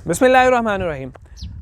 बिस्मिल्लाहिर्रहमानिर्रहीम।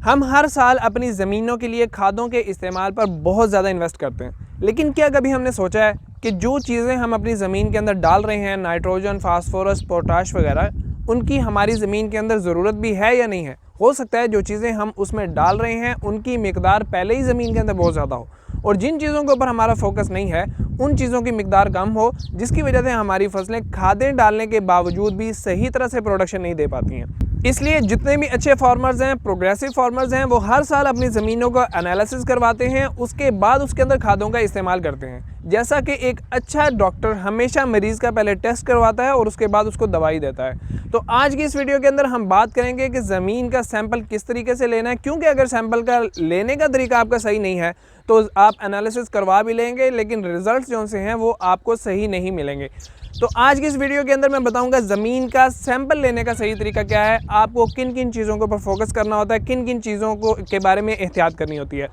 हम हर साल अपनी ज़मीनों के लिए खादों के इस्तेमाल पर बहुत ज़्यादा इन्वेस्ट करते हैं, लेकिन क्या कभी हमने सोचा है कि जो चीज़ें हम अपनी ज़मीन के अंदर डाल रहे हैं, नाइट्रोजन, फास्फोरस, पोटाश वगैरह, उनकी हमारी ज़मीन के अंदर ज़रूरत भी है या नहीं है। हो सकता है जो चीज़ें हम उसमें डाल रहे हैं उनकी मिकदार पहले ही ज़मीन के अंदर बहुत ज़्यादा हो, और जिन चीज़ों के ऊपर हमारा फोकस नहीं है उन चीज़ों की मिकदार कम हो, जिसकी वजह से हमारी फसलें खादें डालने के बावजूद भी सही तरह से प्रोडक्शन नहीं दे पाती हैं। इसलिए जितने भी अच्छे फार्मर्स हैं, प्रोग्रेसिव फार्मर्स हैं, वो हर साल अपनी ज़मीनों का एनालिसिस करवाते हैं, उसके बाद उसके अंदर खादों का इस्तेमाल करते हैं। जैसा कि एक अच्छा डॉक्टर हमेशा मरीज़ का पहले टेस्ट करवाता है और उसके बाद उसको दवाई देता है। तो आज की इस वीडियो के अंदर हम बात करेंगे कि ज़मीन का सैंपल किस तरीके से लेना है, क्योंकि अगर सैंपल का लेने का तरीका आपका सही नहीं है तो आप एनालिसिस करवा भी लेंगे लेकिन रिजल्ट्स जो से हैं वो आपको सही नहीं मिलेंगे। तो आज की इस वीडियो के अंदर मैं बताऊंगा ज़मीन का सैंपल लेने का सही तरीका क्या है, आपको किन किन चीज़ों के ऊपर फोकस करना होता है, किन किन चीज़ों को के बारे में एहतियात करनी होती है।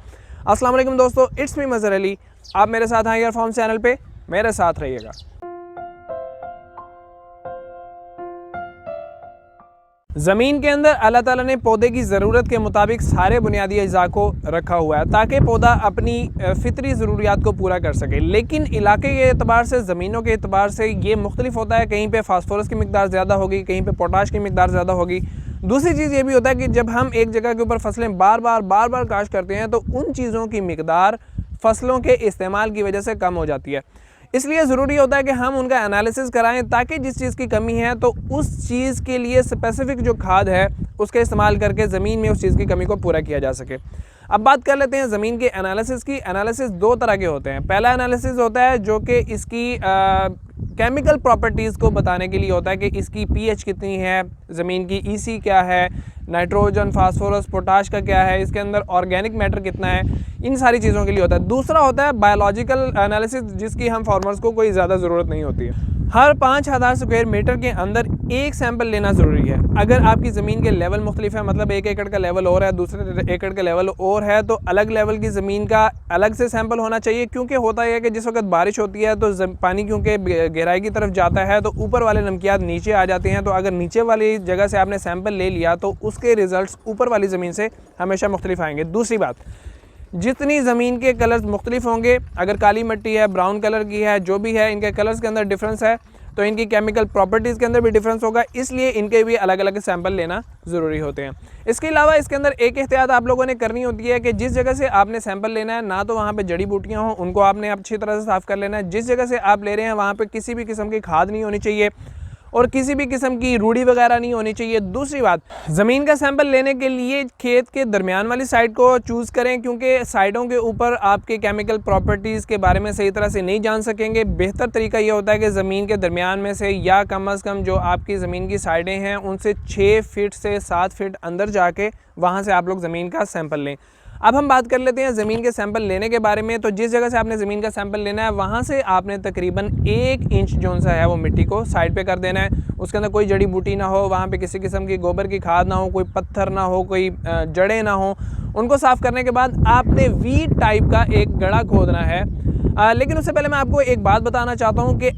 अस्सलाम वालेकुम दोस्तों, इट्स मी मज़हर अली। आप मेरे साथ हैं फार्म चैनल पे, मेरे साथ रहिएगा। ज़मीन के अंदर अल्लाह ताला ने पौधे की ज़रूरत के मुताबिक सारे बुनियादी अज़ा को रखा हुआ है ताकि पौधा अपनी फ़ितरी ज़रूरियात को पूरा कर सके, लेकिन इलाके के एतबार से, ज़मीनों के एतबार से ये मुख्तलिफ होता है। कहीं पे फास्फोरस की मिकदार ज़्यादा होगी, कहीं पे पोटाश की मिकदार ज़्यादा होगी। दूसरी चीज़ ये भी होता है कि जब हम एक जगह के ऊपर फसलें बार बार काश्त करते हैं तो उन चीज़ों की मिकदार फसलों के इस्तेमाल की वजह से कम हो जाती है। इसलिए ज़रूरी होता है कि हम उनका एनालिसिस कराएं ताकि जिस चीज़ की कमी है तो उस चीज़ के लिए स्पेसिफ़िक जो खाद है उसके इस्तेमाल करके ज़मीन में उस चीज़ की कमी को पूरा किया जा सके। अब बात कर लेते हैं ज़मीन के एनालिसिस की। एनालिसिस दो तरह के होते हैं। पहला एनालिसिस होता है जो कि इसकी केमिकल प्रॉपर्टीज़ को बताने के लिए होता है कि इसकी पीएच कितनी है, ज़मीन की ईसी क्या है, नाइट्रोजन, फास्फोरस, पोटाश का क्या है, इसके अंदर ऑर्गेनिक मैटर कितना है, इन सारी चीज़ों के लिए होता है। दूसरा होता है बायोलॉजिकल एनालिसिस, जिसकी हम फार्मर्स को कोई ज़्यादा ज़रूरत नहीं होती है। हर 5000 स्क्वायर मीटर के अंदर एक सैंपल लेना ज़रूरी है। अगर आपकी ज़मीन के लेवल मुख्तलिफ है, मतलब 1 एकड़ का लेवल और है, दूसरे एकड़ का लेवल और है, तो अलग लेवल की ज़मीन का अलग से सैंपल होना चाहिए। क्योंकि होता है कि जिस वक्त बारिश होती है तो पानी क्योंकि गहराई की तरफ जाता है तो ऊपर वाले नमकियात नीचे आ जाते हैं। तो अगर नीचे वाली जगह से आपने सैंपल ले लिया तो उसके रिज़ल्ट ऊपर वाली ज़मीन से हमेशा मुख्तलिफ आएंगे। दूसरी बात, जितनी ज़मीन के कलर्स मुख्तलिफ होंगे, अगर काली मिट्टी है, ब्राउन कलर की है, जो भी है, इनके कलर्स के अंदर डिफरेंस है तो इनकी केमिकल प्रॉपर्टीज़ के अंदर भी डिफरेंस होगा, इसलिए इनके भी अलग अलग सैंपल लेना ज़रूरी होते हैं। इसके अलावा इसके अंदर एक एहतियात आप लोगों ने करनी होती है कि जिस जगह से आपने सैंपल लेना है ना तो वहाँ पे जड़ी बूटियाँ हों, उनको आपने अच्छी तरह से साफ़ कर लेना है। जिस जगह से आप ले रहे हैं वहाँ पे किसी भी किस्म की खाद नहीं होनी चाहिए और किसी भी किस्म की रूढ़ी वगैरह नहीं होनी चाहिए। दूसरी बात, ज़मीन का सैंपल लेने के लिए खेत के दरमियान वाली साइड को चूज़ करें, क्योंकि साइडों के ऊपर आपके केमिकल प्रॉपर्टीज़ के बारे में सही तरह से नहीं जान सकेंगे। बेहतर तरीका ये होता है कि ज़मीन के दरमियान में से या कम अज़ कम जो आपकी ज़मीन की साइडें हैं उनसे 6 फीट से 7 फीट अंदर जाके वहाँ से आप लोग ज़मीन का सैंपल लें। अब हम बात कर लेते हैं ज़मीन के सैंपल लेने के बारे में। तो जिस जगह से आपने ज़मीन का सैंपल लेना है वहाँ से आपने तकरीबन 1 इंच जो सा है वो मिट्टी को साइड पे कर देना है। उसके अंदर कोई जड़ी बूटी ना हो, वहाँ पे किसी किस्म की गोबर की खाद ना हो, कोई पत्थर ना हो, कोई जड़ें ना हो। उनको साफ़ करने के बाद आपने वी टाइप का एक गड़ा खोदना है। लेकिन उससे पहले मैं आपको एक बात बताना चाहता हूँ कि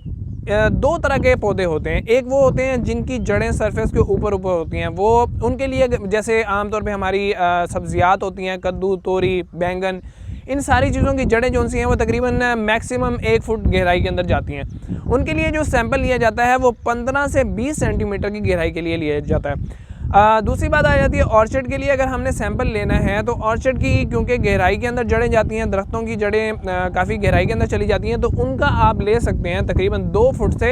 दो तरह के पौधे होते हैं। एक वो होते हैं जिनकी जड़ें सरफेस के ऊपर होती हैं, वो उनके लिए जैसे आमतौर पे हमारी सब्जियात होती हैं, कद्दू, तोरी, बैंगन, इन सारी चीज़ों की जड़ें जो सी हैं वो तकरीबन मैक्सिमम 1 फुट गहराई के अंदर जाती हैं। उनके लिए जो सैंपल लिया जाता है वो 15 से 20 सेंटीमीटर की गहराई के लिए लिया जाता है। दूसरी बात आ जाती है ऑर्चिड के लिए। अगर हमने सैंपल लेना है तो ऑर्चिड की क्योंकि गहराई के अंदर जड़ें जाती हैं, दरख्तों की जड़ें काफ़ी गहराई के अंदर चली जाती हैं, तो उनका आप ले सकते हैं तकरीबन 2 फुट से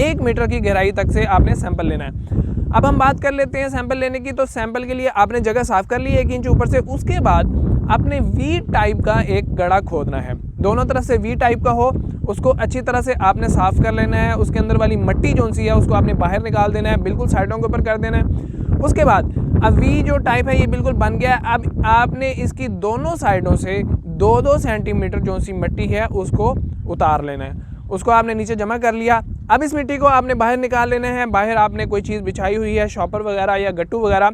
1 मीटर की गहराई तक से आपने सैंपल लेना है। अब हम बात कर लेते हैं सैंपल लेने की। तो सैंपल के लिए आपने जगह साफ़ कर ली 1 इंच ऊपर से। उसके बाद आपने वी टाइप का एक गड़ा खोदना है, दोनों तरफ से वी टाइप का हो, उसको अच्छी तरह से आपने साफ़ कर लेना है। उसके अंदर वाली मिट्टी जो सी है उसको आपने बाहर निकाल देना है, बिल्कुल साइडों के ऊपर कर देना है। उसके बाद अब वी जो टाइप है ये बिल्कुल बन गया है। अब आपने इसकी दोनों साइडों से 2-2 सेंटीमीटर जो सी मिट्टी है उसको उतार लेना है। उसको आपने नीचे जमा कर लिया। अब इस मिट्टी को आपने बाहर निकाल लेना है। बाहर आपने कोई चीज़ बिछाई हुई है, शॉपर वगैरह या गट्टू वगैरह,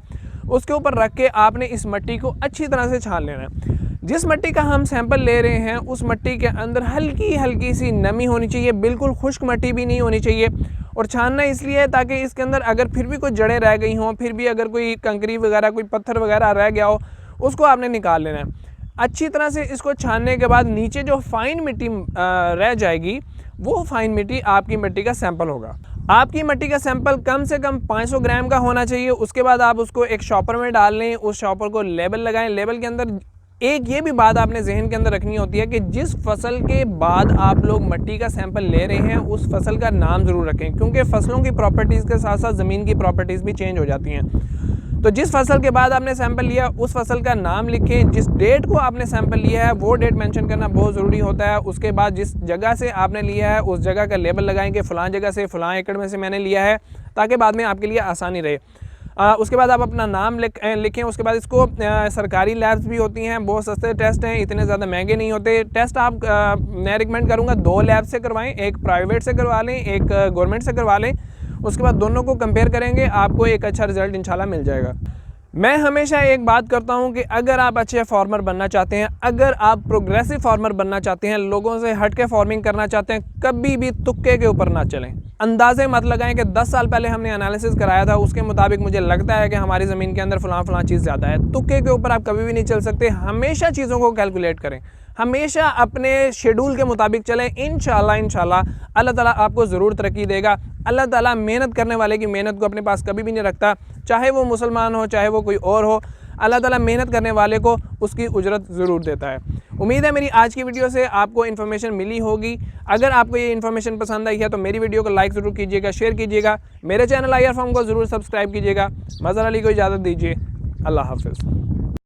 उसके ऊपर रख के आपने इस मिट्टी को अच्छी तरह से छान लेना है। जिस मिट्टी का हम सैंपल ले रहे हैं उस मिट्टी के अंदर हल्की हल्की सी नमी होनी चाहिए, बिल्कुल खुश्क मिट्टी भी नहीं होनी चाहिए। और छानना इसलिए है ताकि इसके अंदर अगर फिर भी कोई जड़ें रह गई हों, फिर भी अगर कोई कंकरी वगैरह, कोई पत्थर वगैरह रह गया हो, उसको आपने निकाल लेना है। अच्छी तरह से इसको छानने के बाद नीचे जो फाइन मिट्टी रह जाएगी, वो फाइन मिट्टी आपकी मिट्टी का सैंपल होगा। आपकी मिट्टी का सैंपल कम से कम 500 ग्राम का होना चाहिए। उसके बाद आप उसको एक शॉपर में डाल लें, उस शॉपर को लेबल लगाएं। लेबल के अंदर एक ये भी बात आपने जहन के अंदर रखनी होती है कि जिस फसल के बाद आप लोग मिट्टी का सैंपल ले रहे हैं उस फसल का नाम ज़रूर रखें, क्योंकि फसलों की प्रॉपर्टीज़ के साथ साथ ज़मीन की प्रॉपर्टीज़ भी चेंज हो जाती हैं। तो जिस फसल के बाद आपने सैंपल लिया उस फसल का नाम लिखें, जिस डेट को आपने सैंपल लिया है वो डेट मेंशन करना बहुत ज़रूरी होता है। उसके बाद जिस जगह से आपने लिया है उस जगह का लेबल लगाएं कि फ़लाँ जगह से फ़लाँ एकड़ में से मैंने लिया है, ताकि बाद में आपके लिए आसानी रहे। उसके बाद आप अपना नाम लिखें। उसके बाद इसको सरकारी लैब्स भी होती हैं, बहुत सस्ते टेस्ट हैं, इतने ज़्यादा महंगे नहीं होते। टेस्ट आप मैं रिकमेंड करूँगा 2 लैब से करवाएं, एक प्राइवेट से करवा लें, एक गवर्नमेंट से करवा लें। उसके बाद दोनों को कंपेयर करेंगे, आपको एक अच्छा रिजल्ट इंशाल्लाह मिल जाएगा। मैं हमेशा एक बात करता हूं कि अगर आप अच्छे फार्मर बनना चाहते हैं, अगर आप प्रोग्रेसिव फार्मर बनना चाहते हैं, लोगों से हट के फार्मिंग करना चाहते हैं, कभी भी तुक्के के ऊपर ना चलें। अंदाजे मत लगाएं कि 10 साल पहले हमने एनालिसिस कराया था, उसके मुताबिक मुझे लगता है कि हमारी ज़मीन के अंदर फ़लाँ चीज़ ज़्यादा है। तुक्के के ऊपर आप कभी भी नहीं चल सकते। हमेशा चीज़ों को कैलकुलेट करें, हमेशा अपने शेड्यूल के मुताबिक चलें। इंशाल्लाह अल्लाह ताला आपको ज़रूर तरक्की देगा। अल्लाह ताला मेहनत करने वाले की मेहनत को अपने पास कभी भी नहीं रखता, चाहे वो मुसलमान हो चाहे वो कोई और हो। अल्लाह ताला मेहनत करने वाले को उसकी उजरत ज़रूर देता है। उम्मीद है मेरी आज की वीडियो से आपको इन्फॉर्मेशन मिली होगी। अगर आपको ये इन्फॉर्मेशन पसंद आई है तो मेरी वीडियो को लाइक ज़रूर कीजिएगा, शेयर कीजिएगा। मेरे चैनल IR फार्म को ज़रूर सब्सक्राइब कीजिएगा। मज़हर अली को इजाज़त दीजिए। अल्लाह हाफ़िज़।